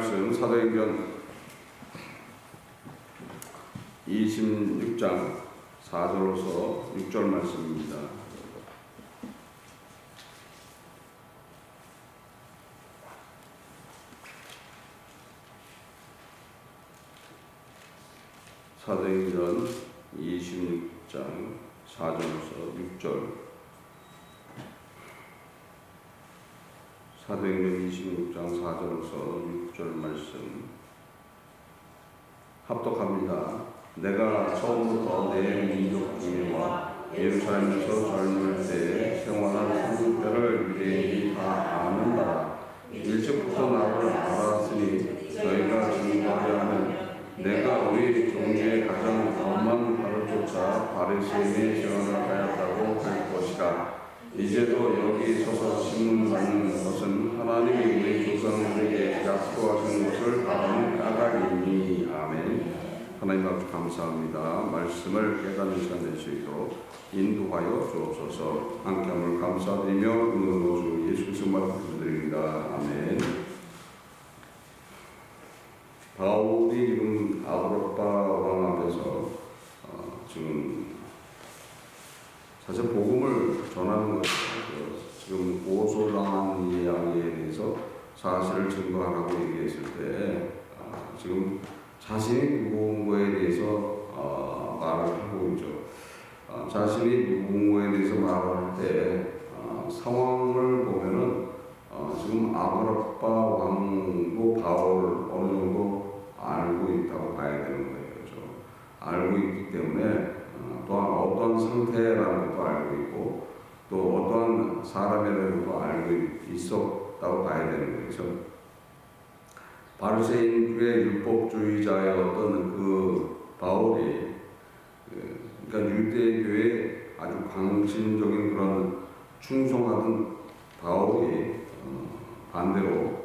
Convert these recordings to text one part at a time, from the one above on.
말씀 사도행전 26장 4절로서 6절 말씀입니다. 사도행전 26장 4절로서 6절. 사도행전 26장 4절로서 6절 말씀 합독합니다. 내가 처음부터 내 민족 중에와 예루살렘에서 젊을 때에 생활한 성도들을 유대인이 다 아는 바라. 일찍부터 나를 알았으니 저희가 증거하려 하는 내가 우리 종류의 가장 엄한 발을 쫓아 바리새인의 시험을 하였다고 할 것이다. 이제도 여기 서서 신문받는 것은 하나님이 우리 조상들에게 약속하신 것을 바라는 까닭이니. 아멘. 하나님 앞에 감사합니다. 말씀을 깨닫는 시간 될 수 있도록 인도하여 주옵소서. 함께함을 감사드리며 은혜로 주 예수 그리스도만 부탁드립니다. 아멘. 바울이 지금 아그리파 왕 앞에서 지금 사실 복음을 전하는 것이 지금 고소당한 이야기에 대해서 사실을 증거하라고 얘기했을 때 지금 자신이 누군 거에 대해서 말을 하고 있죠. 자신이 누군 거에 대해서 말할 때 상황을 보면은 지금 아그리파 왕도 바울을 어느 정도 알고 있다고 봐야 되는 거예요. 그렇죠? 알고 있기 때문에 또한 어떠한 상태라는 것도 알고 있고 또 어떠한 사람이라는 것도 알고 있었다고 봐야 되는 거죠. 바리새인의 율법주의자였던 그 바울이 그러니까 유대교의 아주 광신적인 그런 충성하던 바울이 반대로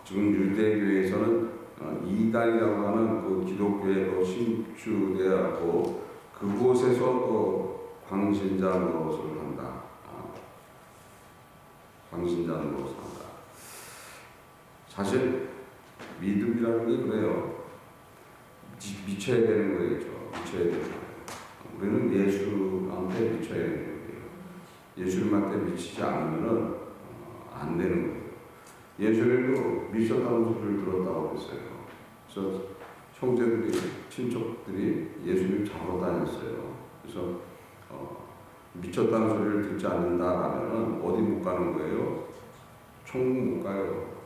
지금 유대교에서는 이단이라고 하는 그 기독교에 또 심취되었고 그곳에서 또 광신자 노릇을 한다. 광신자 노릇을 한다. 사실 믿음이라는 게 그래요. 미쳐야 되는 거겠죠. 미쳐야 되는 거예요. 우리는 예수한테 미쳐야 되는 거예요. 예수님한테 미치지 않으면은 안 되는 거예요. 예수님도 미쳤다는 소리를 들었다고 했어요. 그래서 형제들이, 친척들이 예수님 잡으러 다녔어요. 그래서 미쳤다는 소리를 듣지 않는다라면 어디 못 가는 거예요? 천국 못 가요.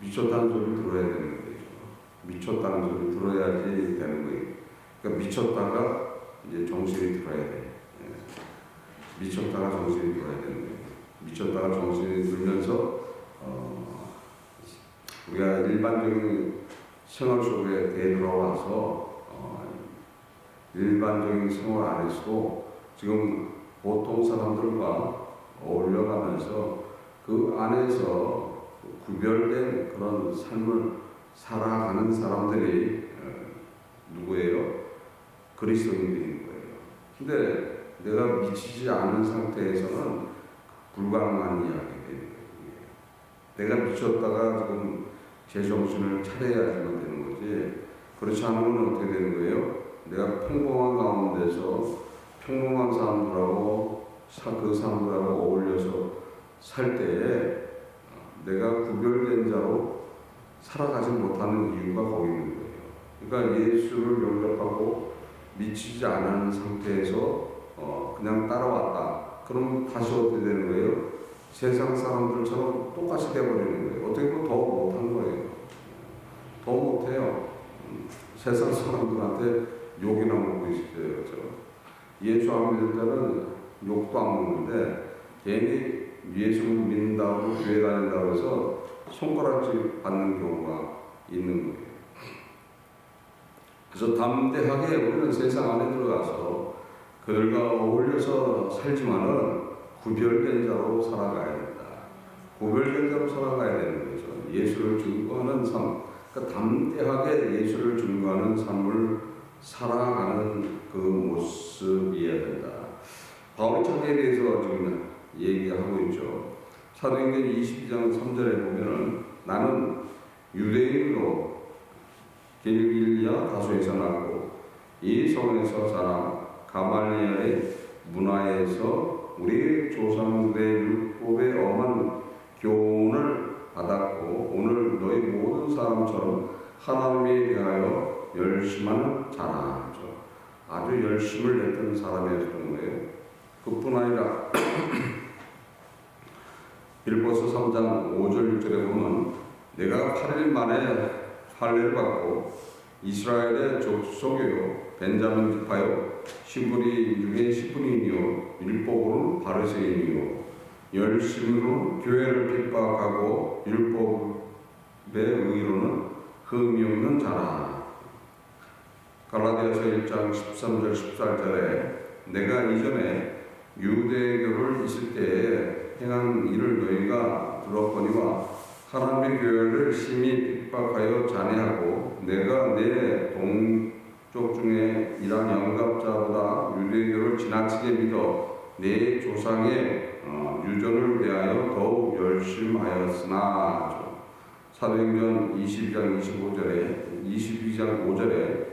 미쳤다는 소리를 들어야 되는 거죠. 미쳤다는 소리를 들어야지 되는 거예요. 그러니까 미쳤다가 이제 정신이 들어야 돼. 미쳤다가 정신이 들어야 되는 거예요. 미쳤다가 정신이 들면서 우리가 일반적인 생활 속에 되돌아와서 일반적인 생활 안에서도 지금 보통 사람들과 어울려가면서 그 안에서 구별된 그런 삶을 살아가는 사람들이 누구예요? 그리스도인들인 거예요. 근데 내가 미치지 않은 상태에서는 불가능한 이야기예요. 내가 미쳤다가 지금 제 정신을 차려야지만 되는 거지. 그렇지 않으면 어떻게 되는 거예요? 내가 평범한 가운데서 평범한 사람들하고 그 사람들하고 어울려서 살 때에 내가 구별된 자로 살아가지 못하는 이유가 거기 있는 거예요. 그러니까 예수를 영접하고 미치지 않은 상태에서 그냥 따라왔다. 그럼 다시 어떻게 되는 거예요? 세상 사람들처럼 똑같이 돼버리는 거예요. 어떻게 보면 더 못한 거예요. 더 못해요. 세상 사람들한테 욕이나 먹고 있어요. 그렇죠? 예수 안 믿을 때는 욕도 안 먹는데 괜히 예수를 믿는다고 교회 다닌다고 해서 손가락질 받는 경우가 있는 거예요. 그래서 담대하게 우리는 세상 안에 들어가서 그들과 어울려서 살지만은 구별된 자로 살아가야 된다. 구별된 자로 살아가야 되는 거죠. 예수를 증거하는 삶, 그러니까 담대하게 예수를 증거하는 삶을 살아가는 그 모습이어야 된다. 바울의 차기에 대해서 지금 얘기하고 있죠. 사도행전 22장 3절에 보면은 나는 유대인으로 길길리아 다소에서 나고 이 성에서 자라 가말리엘의 문화에서 우리 조상들의 율법의 엄한 교훈을 받았고 오늘 너희 모든 사람처럼 하나님에 대하여 열심하는 자라죠. 아주 열심을 냈던 사람이었던 거예요. 그뿐 아니라 빌보서 3장 5절 6절에 보면 내가 8일 만에 할례를 받고 이스라엘의 족속이요 벤자민 지파요 신부리 중에 10분이요 율법으로는 바리새인이요 열심으로 교회를 핍박하고 율법의 의로는 흠이 없는 자라. 갈라디아서 1장 13절 14절에 내가 이전에 유대교를 있을 때에 행한 일을 너희가 들었거니와 하나님의 교회를 심히 핍박하여 잔해하고 내가 내 동족 중에 일한 영갑자보다 유대교를 지나치게 믿어 내 조상의 유전을 대하여 더욱 열심하였으나 사도행전 22장 5절에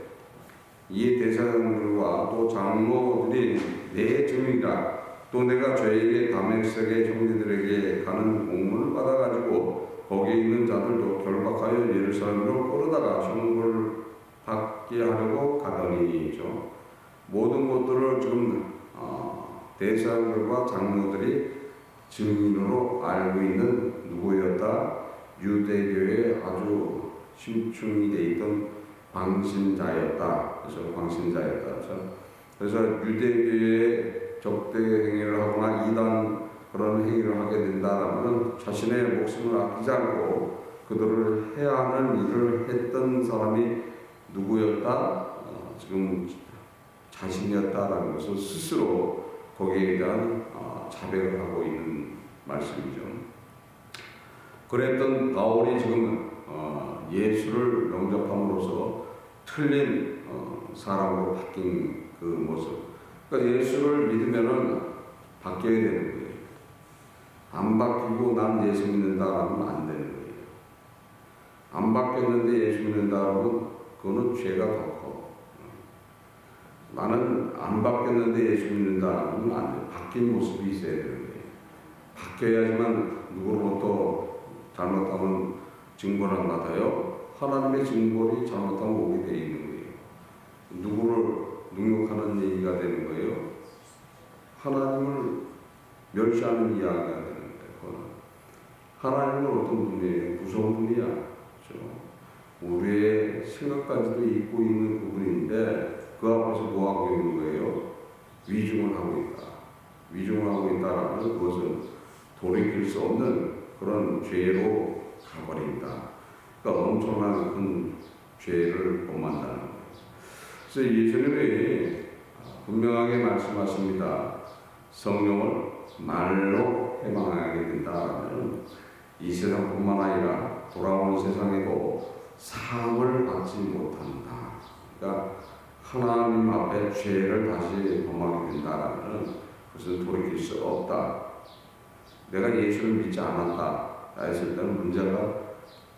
이 대사장들과 또 장로들이 내 증인이라 또 내가 저에게 다메섹의 형제들에게 가는 공문을 받아가지고 거기에 있는 자들도 결박하여 예루살렘으로 끌어다가 형벌을 받게 하려고 가더니죠. 모든 것들을 지금 대사장들과 장로들이 증인으로 알고 있는 누구였다? 유대교에 아주 심층이 돼 있던 광신자였다. 그래서 광신자였다. 그래서 유대교에 적대 행위를 하거나 이단 그런 행위를 하게 된다라면 자신의 목숨을 아끼지 않고 그들을 해야 하는 일을 했던 사람이 누구였다? 지금 자신이었다라는 것을 스스로 거기에 대한 자백을 하고 있는 말씀이죠. 그랬던 바울이 지금 예수를 영접함으로써 틀린 사람으로 바뀐 그 모습. 그러니까 예수를 믿으면은 바뀌어야 되는 거예요. 안 바뀌고 난 예수 믿는다라면 안 되는 거예요. 안 바뀌었는데 예수 믿는다라면 그거는 죄가 더 커. 나는 안 바뀌었는데 예수 믿는다라면 안 돼. 바뀐 모습이 있어야 되는 거예요. 바뀌어야지만 누구로부터 잘못하면 징벌을 안 받아요. 하나님의 징벌이 잘못하면 오게 돼 있는 거예요. 누구를 능욕하는 얘기가 되는 거예요. 하나님을 멸시하는 이야기가 되는 거예요. 하나님은 어떤 분이에요? 무서운 분이야. 그렇죠? 우리의 생각까지도 잊고 있는 그분인데 그 앞에서 뭐 하고 있는 거예요? 위중을 하고 있다. 위중을 하고 있다라는 그것은 돌이킬 수 없는 그런 죄로 가버린다. 그러니까 엄청난 큰 죄를 범한다는 거예요. 그래서 예수님이 분명하게 말씀하십니다. 성령을 말로 해방하게 된다면 이 세상뿐만 아니라 돌아오는 세상에도 사함을 받지 못한다. 그러니까 하나님 앞에 죄를 다시 범하게 된다면 그것은 돌이킬 수 없다. 내가 예수를 믿지 않았다 했을 때는 문제가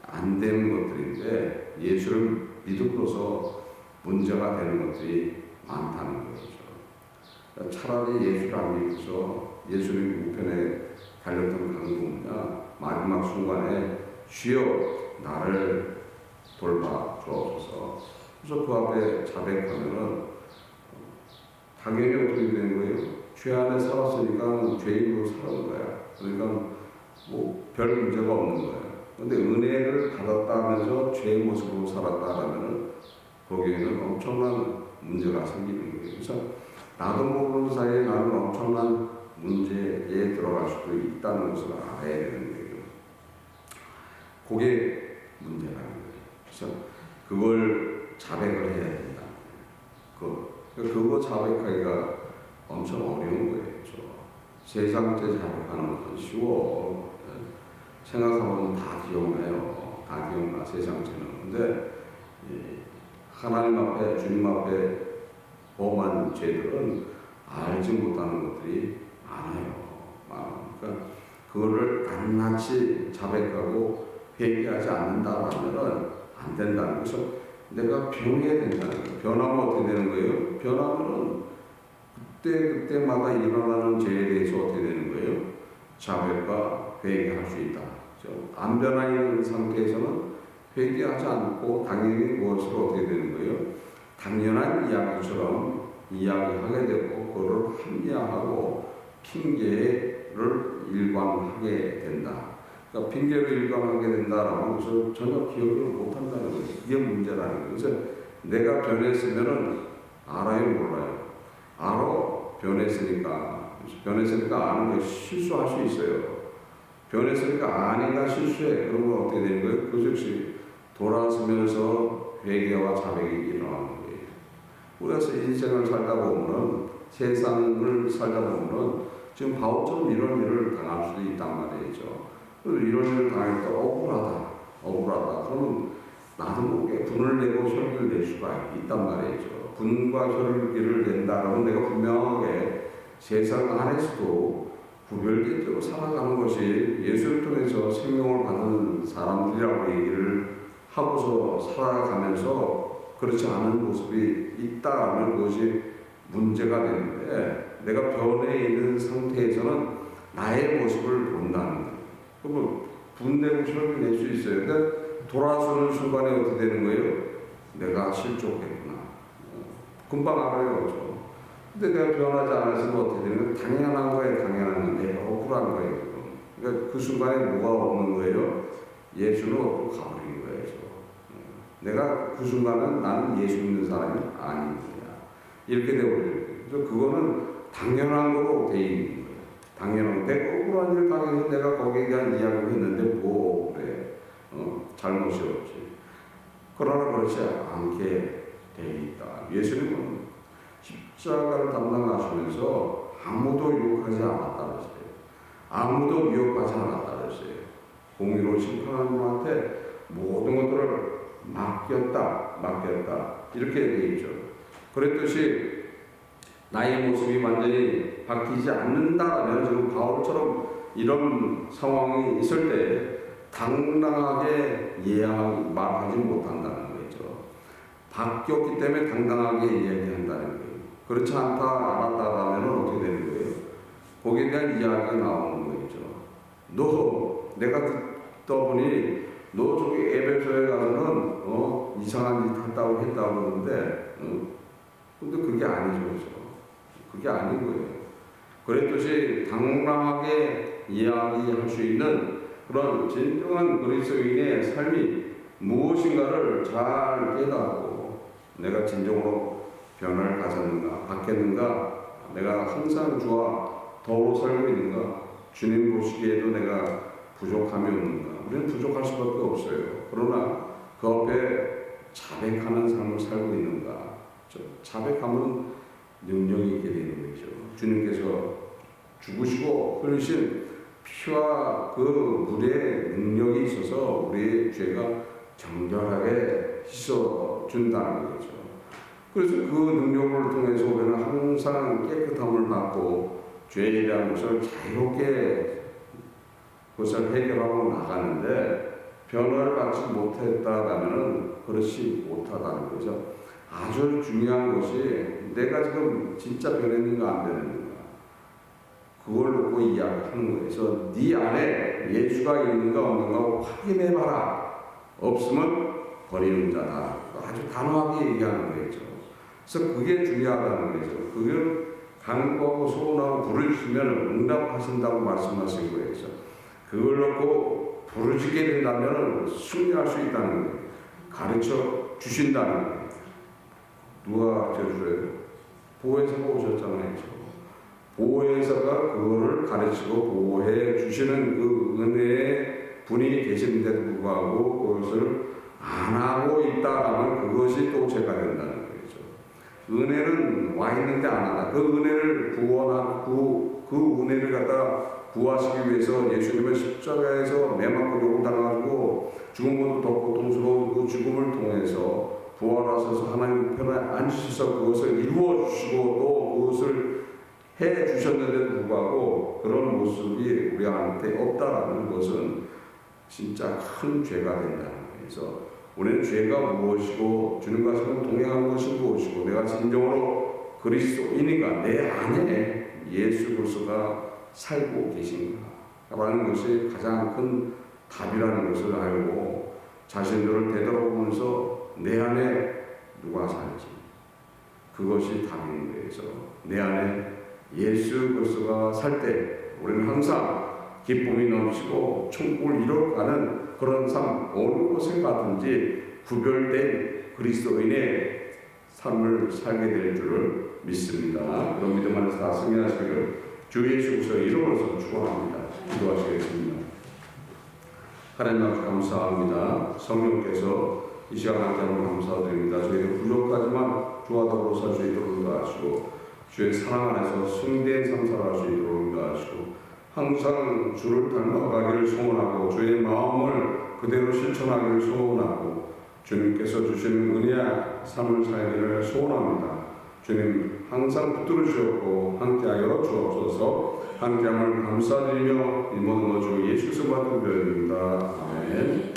안 되는 것들인데 예수를 믿음으로써 문제가 되는 것들이 많다는 거죠. 차라리 예수를 안 믿고서 예수님 우편에 달렸던 강도냐 마지막 순간에 주여 나를 돌봐 주옵소서. 그래서 그 앞에 자백하면은 당연히 어떻게 되는 거예요? 죄 안에 살았으니까 죄인으로 사는 거야. 그러니까 뭐 별 문제가 없는 거야. 그런데 은혜를 받았다면서 죄의 모습으로 살았다라면은 거기에는 엄청난 문제가 생기는 거예요. 그래서 나도 모르는 사이에 나는 엄청난 문제에 들어갈 수도 있다는 것을 알아야 되는 거예요. 그게 문제라는 거예요. 그래서 그걸 자백을 해야 된다. 그거 자백하기가 엄청 어려운 거예요. 세상째 자백하는 것은 쉬워. 생각하면 다 기억나요. 다 기억나, 세상째는. 근데 하나님 앞에, 주님 앞에 범한 죄들은 알지 못하는 것들이 많아요. 그러니까 그거를 낱낱이 자백하고 회개하지 않는다라면은 안 된다는 거죠. 내가 변해야 된다는 거예요. 변하면 어떻게 되는 거예요? 변하면은 그때마다 일어나는 죄에 대해서 어떻게 되는 거예요? 자백과 회개할 수 있다. 안 변화 있는 상태에서는 회개하지 않고 당연히 무엇으로 어떻게 되는 거예요? 당연한 이야기처럼 이야기하게 되고 그거를 합리화하고 핑계를 일관하게 된다. 그러니까 핑계를 일관하게 된다라고 해서 전혀 기억을 못한다는 거예요. 이게 문제라는 거예요. 그래서 내가 변했으면은 알아요, 몰라요? 알아. 변했으니까 아는 거 실수할 수 있어요. 변했으니까 아니가 실수해. 그러면 어떻게 되는 거예요? 그 즉시 돌아서면서 회개와 자백이 일어나는 거예요. 그래서 인생을 살다 보면은, 세상을 살다 보면은 지금 바울처럼 이런 일을 당할 수도 있단 말이죠. 이런 일을 당할 때 억울하다. 그러면 나도 모르게 분을 내고 혈기를 낼 수가 있단 말이죠. 분과 혈기를 낸다라면 내가 분명하게 세상 안에서도 구별된 대로 살아가는 것이 예수를 통해서 생명을 받은 사람들이라고 얘기를 하고서 살아가면서 그렇지 않은 모습이 있다면 그것이 문제가 되는데, 내가 변해 있는 상태에서는 나의 모습을 본다는 거예요. 그러면 분내고 혈기 낼 수 있어요. 그러니까 돌아서는 순간에 어떻게 되는 거예요? 내가 실족했구나. 금방 알아요. 근데 내가 변하지 않았으면 어떻게 되는 거예요? 당연한 거예요. 당연한 건데 억울한 거예요. 그러니까 그 순간에 뭐가 없는 거예요? 예수는 얻고 가버린 거예요. 내가 그 순간은 나는 예수 믿는 사람이 아닙니다. 이렇게 되어버려요. 그래서 그거는 당연한 거로 돼 있는 거예요. 당연한 내가 억울한 일 당해서 내가 거기에 대한 이야기를 했는데 뭐 그래. 잘못이 없지. 그러나 그렇지 않게 돼 있다. 예수님은 십자가를 담당하시면서 아무도 유혹하지 않았다 그랬어요. 아무도 미혹하지 않았다 그랬어요. 공의로 심판하님한테 모든 것들을 맡겼다. 이렇게 되어 있죠. 그랬듯이 나의 모습이 완전히 바뀌지 않는다면 지금 바울처럼 이런 상황이 있을 때 당당하게 말하지 못한다는 거죠. 바뀌었기 때문에 당당하게 이야기한다는 거예요. 그렇지 않다 알았다라면 어떻게 되는 거예요? 거기에 대한 이야기가 나오는 거죠. 내가 듣다 보니 너 저기 에베소에 가서는 이상한 짓 했다고 그러는데 근데 그게 아니죠. 그게 아닌 거예요. 그랬듯이 당당하게 이야기할 수 있는 그런 진정한 그리스도인의 삶이 무엇인가를 잘 깨닫고 내가 진정으로 변화를 가졌는가, 바뀌었는가, 내가 항상 주와 더불어 살고 있는가, 주님 보시기에도 내가 부족함이 없는가. 우리는 부족할 수밖에 없어요. 그러나 그 앞에 자백하는 삶을 살고 있는가. 자백하면 능력이 있게 되는 거죠. 주님께서 죽으시고 흘리신 피와 그 물의 능력이 있어서 우리의 죄가 정결하게 씻어준다는 거죠. 그래서 그 능력을 통해서 우리는 항상 깨끗함을 받고 죄에 대한 것을 자유롭게 그것을 해결하고 나가는데, 변화를 받지 못했다라면 그렇지 못하다는 거죠. 아주 중요한 것이 내가 지금 진짜 변했는가 안 변했는가, 그걸 놓고 이야기하는 거예요. 그래서 네 안에 예수가 있는가 없는가 확인해봐라. 없으면 버리는 자다. 아주 단호하게 얘기하는 거죠. 그래서 그게 중요하다는 거죠. 그걸 간구하고 소원하고 부르시면 응답하신다고 말씀하신 거예요. 그래서 그걸 놓고 부르시게 된다면 승리할 수 있다는 거예요. 가르쳐 주신다는 거예요. 누가 가르쳐줘요? 보혜사가 오셨잖아요. 보혜사가 그거를 가르치고 보호해 주시는 그 은혜의 분이 계신데도 불구하고 그것을 안 하고 있다라면 그것이 또 죄가 된다는 거죠. 은혜는 와 있는데 안 하다. 그 은혜를 구원하고 그 은혜를 갖다 구하시기 위해서 예수님은 십자가에서 매맞고 욕당하고 죽음으로 더 고통스러운 그 죽음을 통해서 부활하셔서 하나님 편에 앉으셔서 그것을 이루어 주시고 또 그것을 해 주셨는데도 불구하고 그런 모습이 우리한테 없다라는 것은 진짜 큰 죄가 된다는 거예요. 그래서 우리는 죄가 무엇이고 주님과 동행하는 것이 무엇이고 내가 진정으로 그리스도인인가 내 안에 예수 그리스도가 살고 계신가 라는 것이 가장 큰 답이라는 것을 알고 자신들을 되돌아보면서 내 안에 누가 살지 그것이 답인 거예요. 그래서 내 안에 예수 그리스도가 살 때 우리는 항상 기쁨이 넘치고 천국을 이뤄가는 그런 삶 어느 곳에 가든지 구별된 그리스도인의 삶을 살게 될 줄을 믿습니다. 그런 믿음 안에서 다 승리하시기를 주 예수 그리스도의 이름으로서 축원합니다. 기도하시겠습니다. 하나님 앞에 감사합니다. 성령께서 이 시간 함께하는 감사드립니다. 저희들 부족하지만 주와 더불어 살 수 있도록 인도하시고 주의 사랑 안에서 승리된 삶 살아갈 수 있도록 인도하시고 항상 주를 닮아가기를 소원하고 주의 마음을 그대로 실천하기를 소원하고 주님께서 주시는 은혜와 삶을 살기를 소원합니다. 주님 항상 붙들어 주셨고 함께하여 주옵소서. 함께함을 감사드리며 이 모든 것 주 예수 그리스도의 이름으로 기도드립니다. 아멘.